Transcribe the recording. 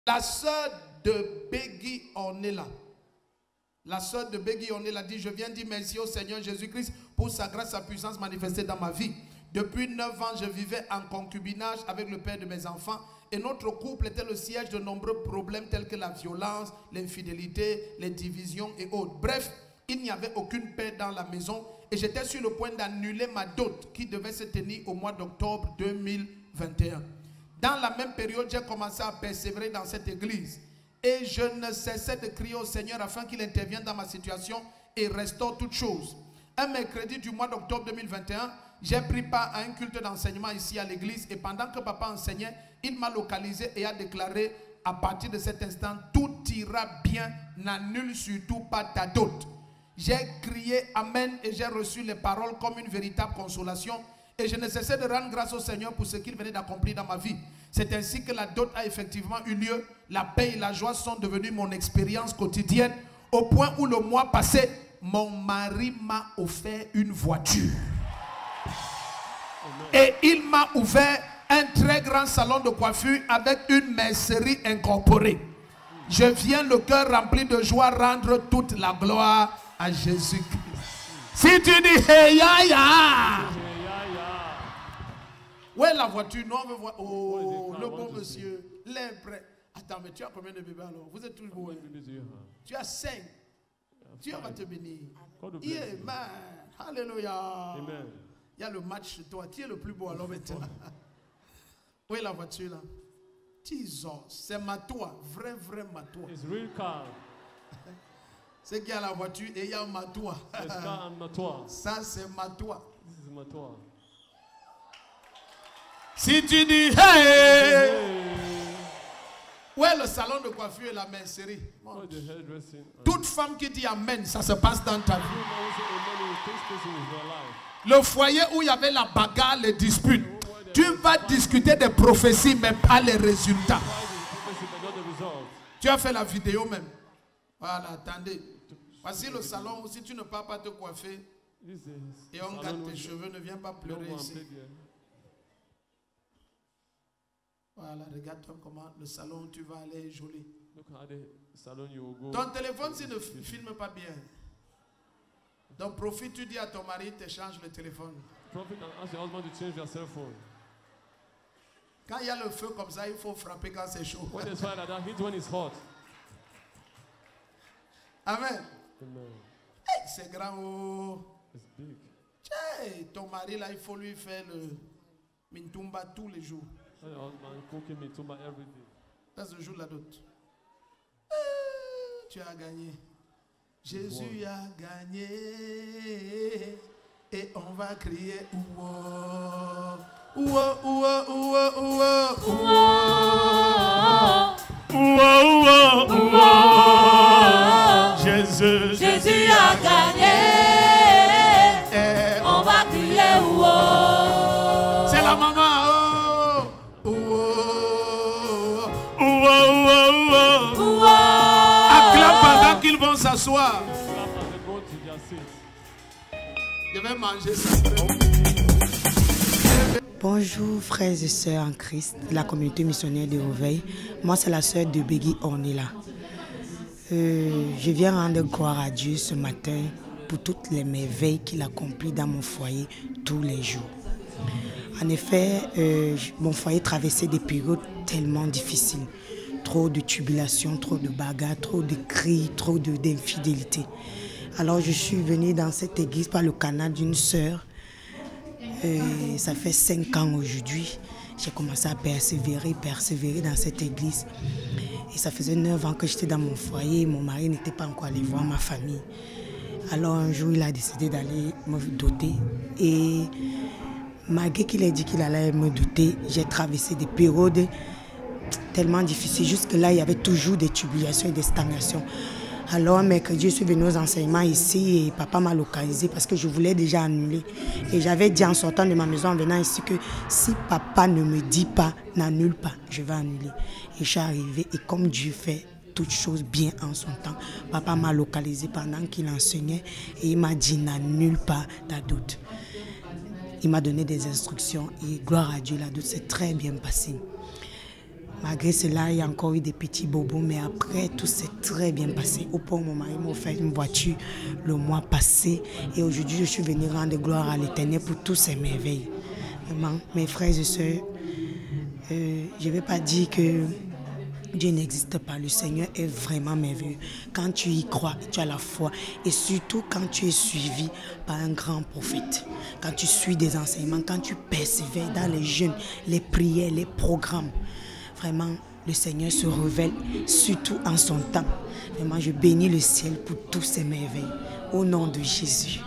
La sœur de Begui Ornella. La sœur de Begui Ornella dit: je viens dire merci au Seigneur Jésus-Christ pour sa grâce, sa puissance manifestée dans ma vie. Depuis 9 ans, je vivais en concubinage avec le père de mes enfants et notre couple était le siège de nombreux problèmes tels que la violence, l'infidélité, les divisions et autres. Bref, il n'y avait aucune paix dans la maison et j'étais sur le point d'annuler ma dot qui devait se tenir au mois d'octobre 2021. Dans la même période, j'ai commencé à persévérer dans cette église et je ne cessais de crier au Seigneur afin qu'il intervienne dans ma situation et restaure toutes choses. Un mercredi du mois d'octobre 2021, j'ai pris part à un culte d'enseignement ici à l'église et pendant que papa enseignait, il m'a localisé et a déclaré: à partir de cet instant, tout ira bien, n'annule surtout pas ta dot. J'ai crié Amen et j'ai reçu les paroles comme une véritable consolation et je ne cessais de rendre grâce au Seigneur pour ce qu'il venait d'accomplir dans ma vie. C'est ainsi que la dot a effectivement eu lieu. La paix et la joie sont devenues mon expérience quotidienne au point où le mois passé, mon mari m'a offert une voiture. Et il m'a ouvert un très grand salon de coiffure avec une mercerie incorporée. Je viens le cœur rempli de joie rendre toute la gloire à Jésus-Christ. Si tu dis hey ya ya, où est la voiture? Non, on veut voir. Oh, le bon monsieur, l'air prêt. Attends, mais tu as combien de bébés alors? Vous êtes tous beaux. Tu as 5. Dieu va te bénir. Amen. Alléluia. Amen. Il y a le match chez toi. Qui est le plus beau alors maintenant? Où est la voiture là? Jesus, c'est Matoa. Vrai Matoa. It's real car. C'est qu'il y a la voiture et il y a Matoa. Ça c'est Matoa. This is Matoa. Si tu dis hey, où est le salon de coiffure et la mercerie? Toute femme qui dit Amen, ça se passe dans ta vie. Le foyer où il y avait la bagarre, les disputes. Tu vas discuter des prophéties, mais pas les résultats. Tu as fait la vidéo même. Voilà, attendez. Voici le salon où si tu ne pars pas te coiffer et on garde tes cheveux, ne viens pas pleurer ici. Voilà, regarde-toi comment le salon où tu vas aller est joli. Ton téléphone, s'il ne filme pas bien. Donc profite, tu dis à ton mari, t'échanges le téléphone. Quand il y a le feu comme ça, il faut frapper quand c'est chaud. Amen. Hey, c'est grand. Oh. Hey, ton mari là, il faut lui faire le mintumba tous les jours. Ça se joue la dot. Tu as gagné. Jésus a gagné. Et on va crier ouah. Ouah, ouah, ouah, ouah, ouah. Ouah, ouah, ouah. Jésus a gagné. Et on va crier ouah. C'est la maman. Acclame pendant qu'ils vont s'asseoir. Je vais manger ça. Bonjour frères et sœurs en Christ de la communauté missionnaire de Réveil. Moi c'est la sœur de Begui Ornella. Je viens rendre gloire à Dieu ce matin pour toutes les merveilles qu'il accomplit dans mon foyer tous les jours. En effet, mon foyer traversait des périodes tellement difficiles. Trop de tribulations, trop de bagarres, trop de cris, trop d'infidélité. Alors je suis venue dans cette église par le canal d'une sœur. Ça fait 5 ans aujourd'hui. J'ai commencé à persévérer dans cette église. Et ça faisait 9 ans que j'étais dans mon foyer. Mon mari n'était pas encore allé voir ma famille. Alors un jour, il a décidé d'aller me doter. Et malgré qu'il ait dit qu'il allait me doter, j'ai traversé des périodes tellement difficiles. Jusque-là, il y avait toujours des tribulations et des stagnations. Alors, mercredi, je suis venue aux enseignements ici et papa m'a localisé parce que je voulais déjà annuler. Et j'avais dit en sortant de ma maison, en venant ici, que si papa ne me dit pas, n'annule pas, je vais annuler. Et je suis arrivée et comme Dieu fait toutes choses bien en son temps, papa m'a localisé pendant qu'il enseignait et il m'a dit n'annule pas ta dot. Il m'a donné des instructions et gloire à Dieu, la dot s'est très bien passée. Malgré cela, il y a encore eu des petits bobos, mais après, tout s'est très bien passé. Au point où mon mari m'a offert une voiture le mois passé. Et aujourd'hui, je suis venue rendre gloire à l'Éternel pour tous ces merveilles. Vraiment, mes frères et sœurs, je ne vais pas dire que Dieu n'existe pas. Le Seigneur est vraiment merveilleux. Quand tu y crois, tu as la foi. Et surtout quand tu es suivi par un grand prophète. Quand tu suis des enseignements, quand tu persévères dans les jeûnes, les prières, les programmes. Vraiment, le Seigneur se révèle, surtout en son temps. Vraiment, je bénis le ciel pour tous ces merveilles. Au nom de Jésus.